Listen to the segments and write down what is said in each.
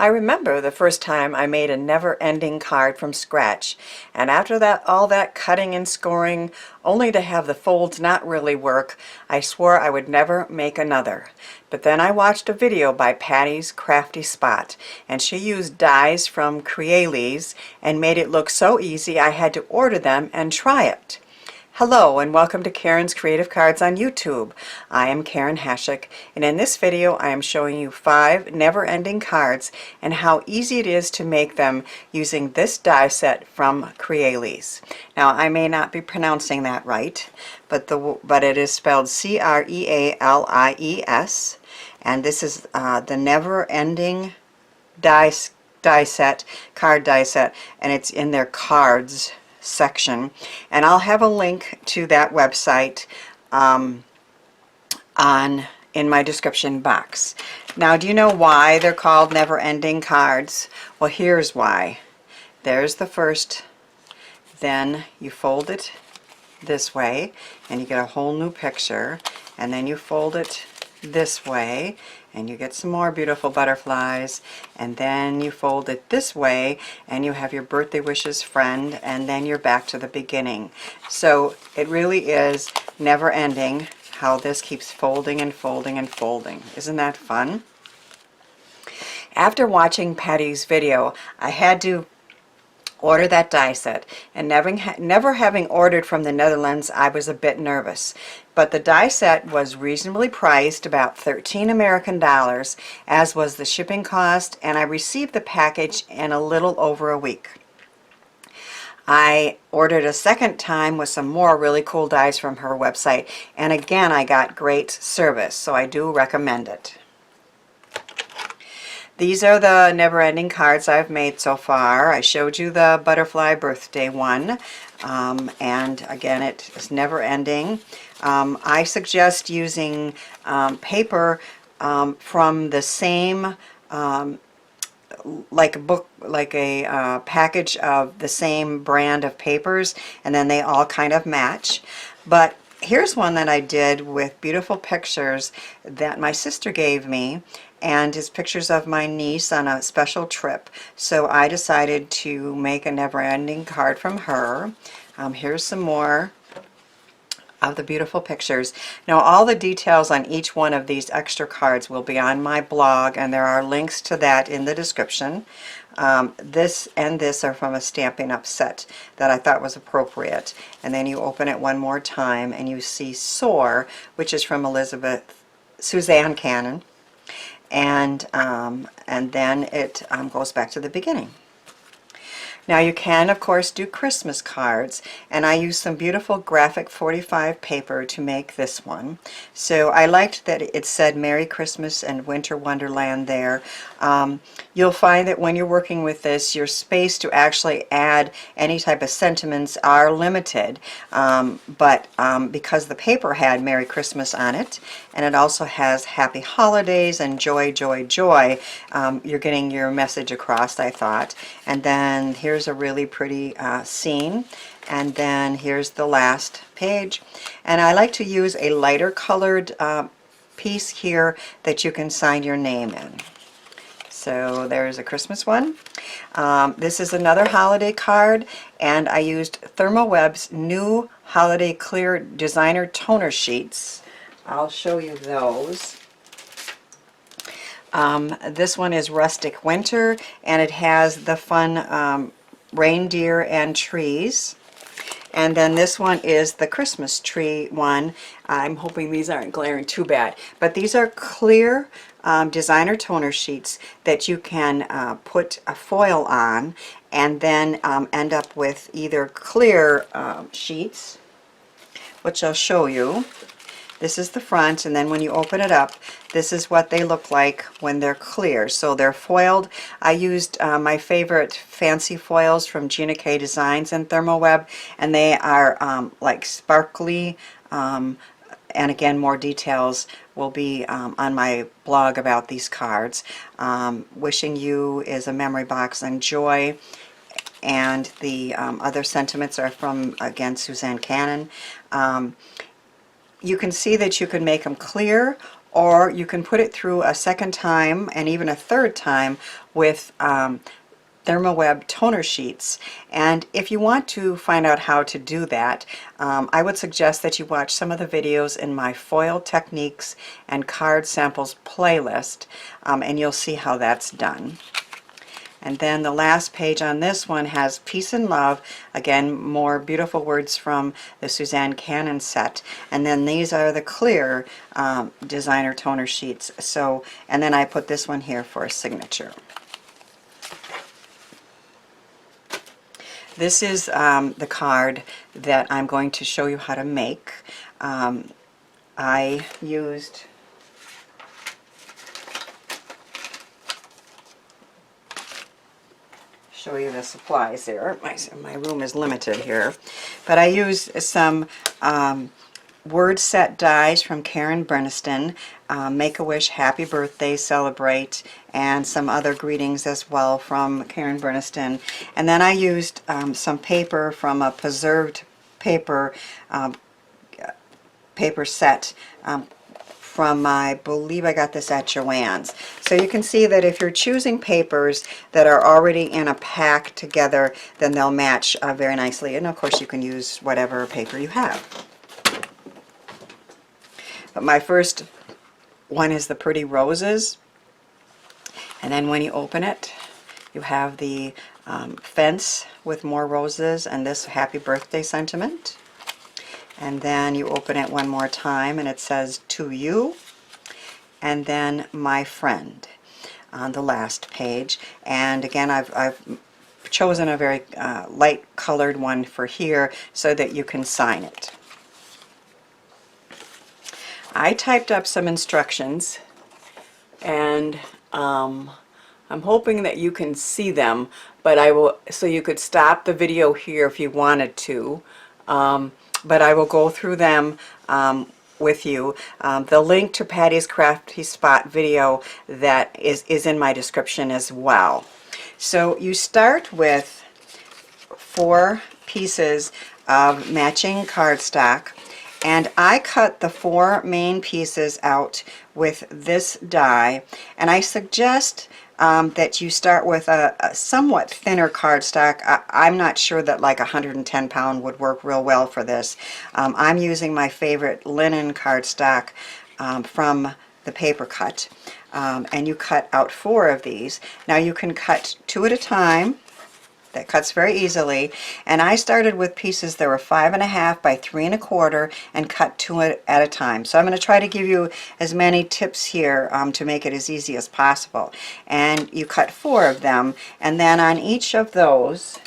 I remember the first time I made a never-ending card from scratch, and after that, all that cutting and scoring, only to have the folds not really work, I swore I would never make another. But then I watched a video by Patty's Crafty Spot, and she used dies from Crealies and made it look so easy I had to order them and try it. Hello and welcome to Karen's Creative Cards on YouTube. I am Karen Hashik, and in this video I am showing you 5 never-ending cards and how easy it is to make them using this die set from Crealies. Now I may not be pronouncing that right, but it is spelled C-R-E-A-L-I-E-S, and this is the never-ending card die set, and it's in their Cards section, and I'll have a link to that website in my description box. Now, do you know why they're called never-ending cards? Well, here's why. There's the first, then you fold it this way and you get a whole new picture, and then you fold it this way and you get some more beautiful butterflies, and then you fold it this way and you have your birthday wishes friend, and then you're back to the beginning. So it really is never ending how this keeps folding and folding and folding. Isn't that fun? After watching Patty's video, I had to order that die set, and never having ordered from the Netherlands, I was a bit nervous. But the die set was reasonably priced, about 13 American dollars, as was the shipping cost, and I received the package in a little over a week. I ordered a second time with some more really cool dies from her website, and again I got great service, so I do recommend it. These are the never-ending cards I've made so far. I showed you the butterfly birthday one, and again it is never-ending. I suggest using paper from the same, like a package of the same brand of papers, and then they all kind of match. But here's one that I did with beautiful pictures that my sister gave me, and it's pictures of my niece on a special trip. So I decided to make a never-ending card from her. Here's some more of the beautiful pictures. Now all the details on each one of these extra cards will be on my blog, and there are links to that in the description. This and this are from a Stampin' Up set that I thought was appropriate. And then you open it one more time and you see Soar, which is from Suzanne Cannon. And then it goes back to the beginning. Now you can of course do Christmas cards, and I used some beautiful graphic 45 paper to make this one. So I liked that it said Merry Christmas and Winter Wonderland there. You'll find that when you're working with this, your space to actually add any type of sentiments are limited, but because the paper had Merry Christmas on it, and it also has Happy Holidays and Joy, Joy, Joy, you're getting your message across, I thought. And then here's a really pretty scene, and then here's the last page. And I like to use a lighter colored piece here that you can sign your name in. So there's a Christmas one. This is another holiday card, and I used Thermoweb's new Holiday Clear Designer Toner Sheets. I'll show you those. This one is Rustic Winter, and it has the fun reindeer and trees. And then this one is the Christmas tree one. I'm hoping these aren't glaring too bad, but these are clear designer toner sheets that you can put a foil on, and then end up with either clear sheets, which I'll show you. This is the front, and then when you open it up, this is what they look like when they're clear. So they're foiled. I used my favorite fancy foils from Gina K Designs and Thermoweb, and they are like sparkly, and again more details will be on my blog about these cards. Wishing You is a memory box, and Joy, and the other sentiments are from, again, Suzanne Cannon. you can see that you can make them clear, or you can put it through a second time and even a third time with Thermoweb toner sheets. And if you want to find out how to do that, I would suggest that you watch some of the videos in my foil techniques and card samples playlist, and you'll see how that's done. And then the last page on this one has Peace and Love. Again, more beautiful words from the Suzanne Cannon set. And then these are the clear designer toner sheets. So, and then I put this one here for a signature. This is the card that I'm going to show you how to make. I used show you the supplies there. My room is limited here, but I used some word set dies from Burniston, Make-A-Wish, Happy Birthday, Celebrate, and some other greetings as well from Burniston. And then I used some paper from a preserved paper paper set from, I believe I got this at Joann's. So you can see that if you're choosing papers that are already in a pack together, then they'll match very nicely. And of course you can use whatever paper you have. But my first one is the Pretty Roses. And then when you open it, you have the fence with more roses and this Happy Birthday sentiment. And then you open it one more time and it says To You, and then My Friend on the last page. And again, I've chosen a very light colored one for here so that you can sign it. I typed up some instructions, and I'm hoping that you can see them, but I will, so you could stop the video here if you wanted to. But I will go through them with you. The link to Patty's Crafty Spot video that is in my description as well. So you start with 4 pieces of matching cardstock, and I cut the 4 main pieces out with this die, and I suggest that you start with a somewhat thinner cardstock. I'm not sure that like 110 pound would work real well for this. I'm using my favorite linen cardstock from the Paper Cut, and you cut out 4 of these. Now you can cut 2 at a time. That cuts very easily, and I started with pieces that were 5.5 by 3.25 and cut 2 at a time. So I'm going to try to give you as many tips here to make it as easy as possible. And you cut 4 of them, and then on each of those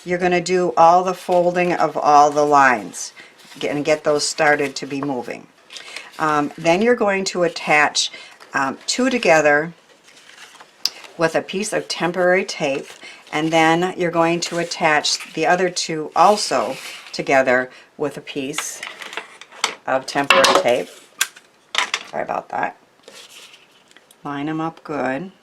you're going to do all the folding of all the lines and get those started to be moving. Then you're going to attach 2 together with a piece of temporary tape, and then you're going to attach the other 2 also together with a piece of temporary tape. Sorry about that. Line them up good.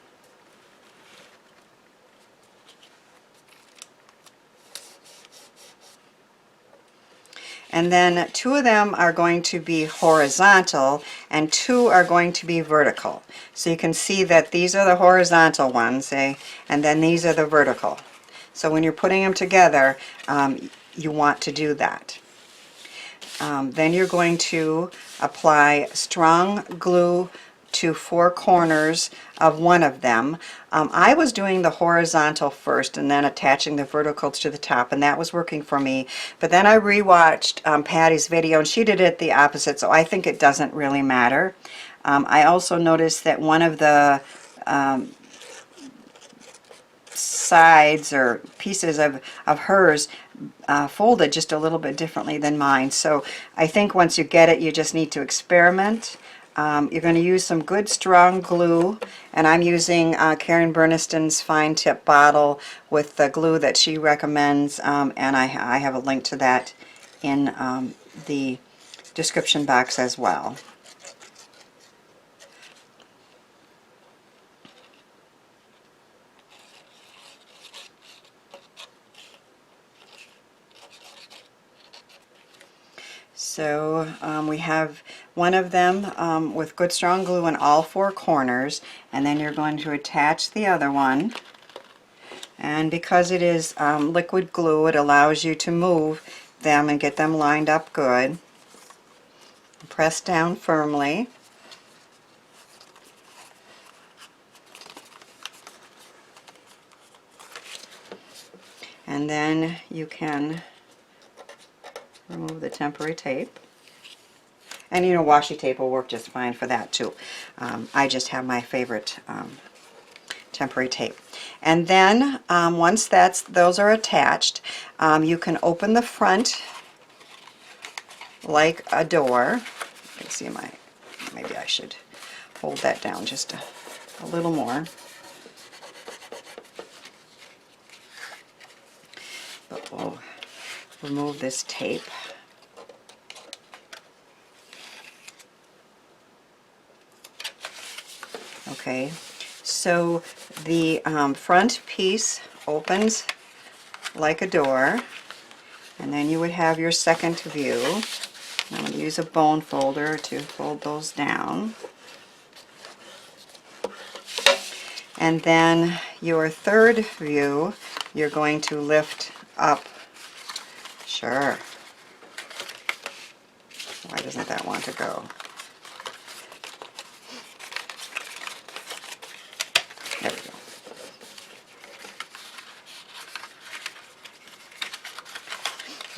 And then 2 of them are going to be horizontal and 2 are going to be vertical. So you can see that these are the horizontal ones, and then these are the vertical. So when you're putting them together, you want to do that. Then you're going to apply strong glue to 4 corners of one of them. I was doing the horizontal first and then attaching the vertical to the top, and that was working for me. But then I rewatched Patty's video and she did it the opposite, so I think it doesn't really matter. I also noticed that one of the sides or pieces of hers folded just a little bit differently than mine. So I think once you get it, you just need to experiment. You're going to use some good strong glue, and I'm using Burniston's fine tip bottle with the glue that she recommends, and I have a link to that in the description box as well. So we have one of them with good strong glue in all four corners, and then you're going to attach the other one. And because it is liquid glue, it allows you to move them and get them lined up good. Press down firmly. And then you can remove the temporary tape. And you know, washi tape will work just fine for that too. I just have my favorite temporary tape. And then once those are attached, you can open the front like a door. You can see maybe I should hold that down just a little more. But we'll remove this tape. Okay, so the front piece opens like a door, and then you would have your second view. I'm going to use a bone folder to fold those down. And then your third view, you're going to lift up. Sure. Why doesn't that want to go? There we go.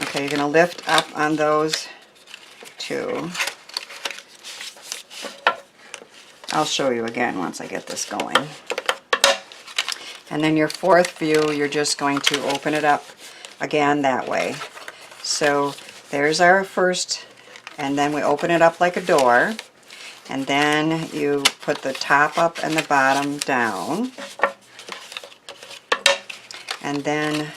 Okay, you're going to lift up on those two. I'll show you again once I get this going. And then your fourth view, you're just going to open it up again that way. So there's our first, and then we open it up like a door, and then you put the top up and the bottom down, and then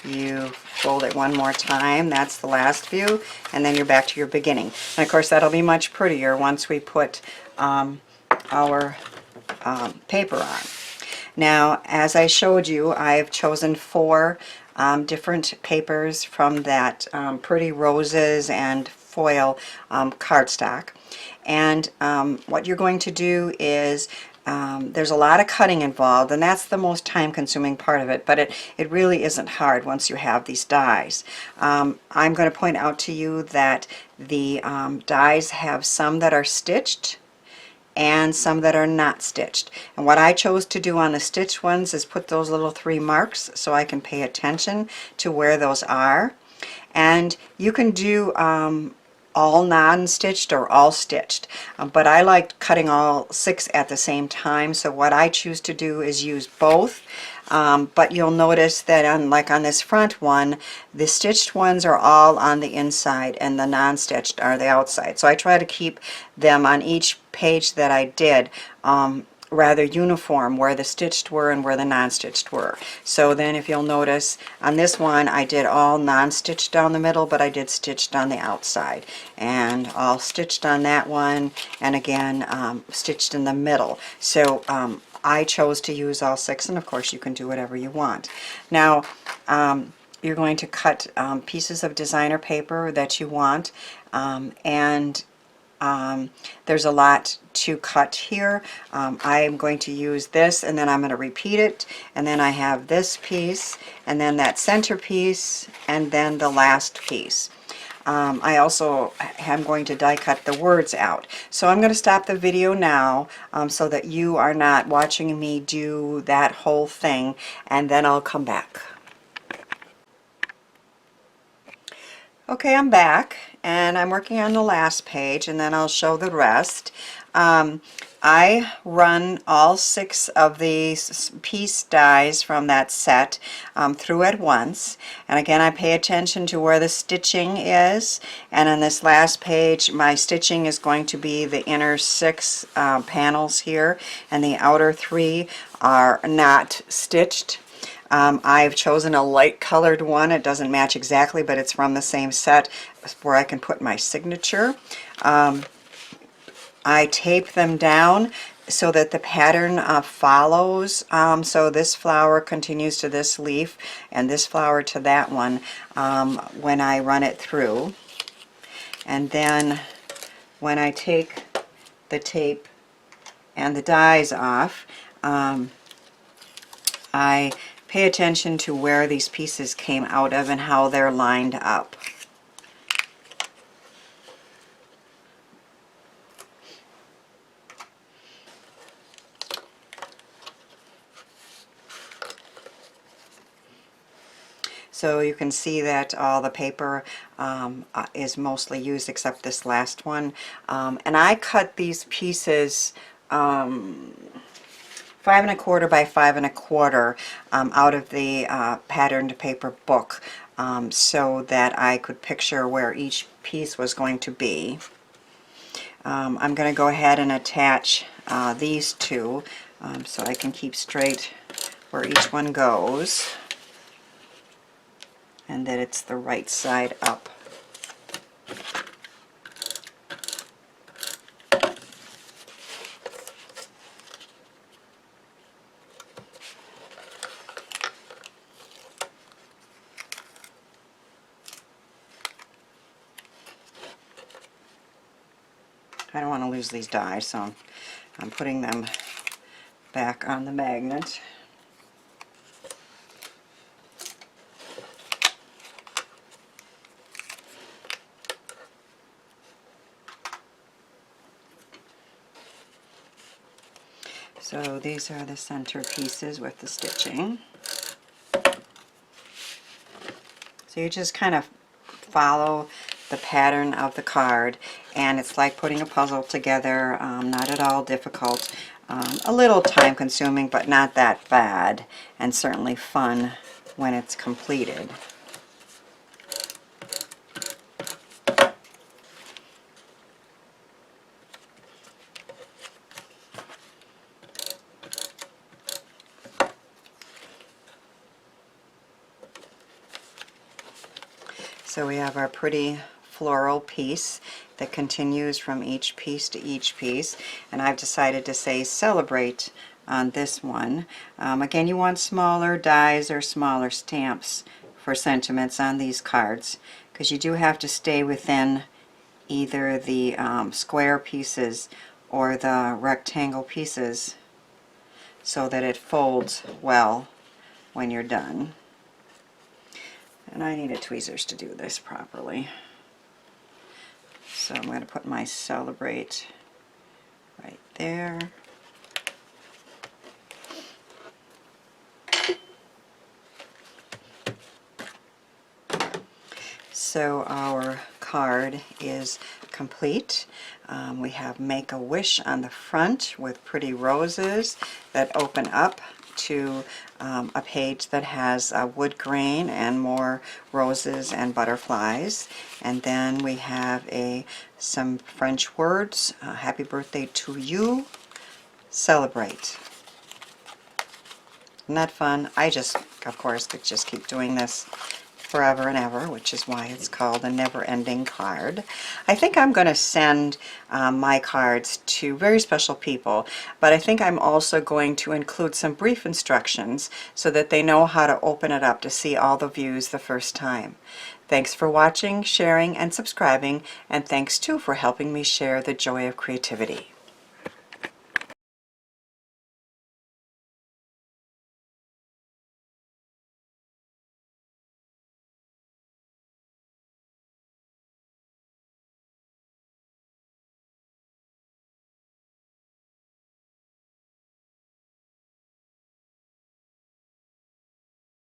you fold it one more time. That's the last view, and then you're back to your beginning. And of course that'll be much prettier once we put our paper on. Now, as I showed you, I've chosen 4 different papers from that Pretty Roses and Foil cardstock. And what you're going to do is, there's a lot of cutting involved, and that's the most time-consuming part of it, but it really isn't hard once you have these dies. I'm going to point out to you that the dies have some that are stitched and some that are not stitched. And what I chose to do on the stitched ones is put those little 3 marks so I can pay attention to where those are. And you can do all non-stitched or all stitched, but I like cutting all 6 at the same time, so what I choose to do is use both. But you'll notice that on this front one, the stitched ones are all on the inside and the non-stitched are the outside. So I try to keep them on each page that I did rather uniform, where the stitched were and where the non-stitched were. So then if you'll notice, on this one I did all non-stitched down the middle, but I did stitched on the outside, and all stitched on that one, and again stitched in the middle. So I chose to use all 6, and of course you can do whatever you want. Now you're going to cut pieces of designer paper that you want, and there's a lot to cut here. I am going to use this, and then I'm going to repeat it, and then I have this piece, and then that center piece, and then the last piece. I also am going to die cut the words out. So I'm going to stop the video now so that you are not watching me do that whole thing, and then I'll come back. Okay, I'm back, and I'm working on the last page, and then I'll show the rest. I run all 6 of these piece dies from that set through at once, and again I pay attention to where the stitching is, and on this last page my stitching is going to be the inner 6 panels here, and the outer 3 are not stitched. I've chosen a light colored one. It doesn't match exactly, but it's from the same set where I can put my signature. I tape them down so that the pattern follows. So this flower continues to this leaf and this flower to that one when I run it through. And then when I take the tape and the dies off, I pay attention to where these pieces came out of and how they're lined up. So you can see that all the paper is mostly used except this last one. And I cut these pieces 5 1/4 by 5 1/4 out of the patterned paper book, so that I could picture where each piece was going to be. I'm going to go ahead and attach these two so I can keep straight where each one goes, and that it's the right side up. I don't want to lose these dies, so I'm putting them back on the magnet. So these are the center pieces with the stitching. So you just kind of follow the pattern of the card, and it's like putting a puzzle together. Not at all difficult. A little time consuming, but not that bad, and certainly fun when it's completed. So we have our pretty floral piece that continues from each piece to each piece, and I've decided to say celebrate on this one. Again, you want smaller dies or smaller stamps for sentiments on these cards, because you do have to stay within either the square pieces or the rectangle pieces so that it folds well when you're done. And I needed tweezers to do this properly. So I'm going to put my celebrate right there. So our card is complete. We have Make a Wish on the front with pretty roses that open up to a page that has wood grain and more roses and butterflies. And then we have some French words. Happy birthday to you. Celebrate. Isn't that fun? I just, of course, could just keep doing this forever and ever, which is why it's called a never-ending card. I think I'm going to send my cards to very special people, but I think I'm also going to include some brief instructions so that they know how to open it up to see all the views the first time. Thanks for watching, sharing, and subscribing, and thanks too for helping me share the joy of creativity.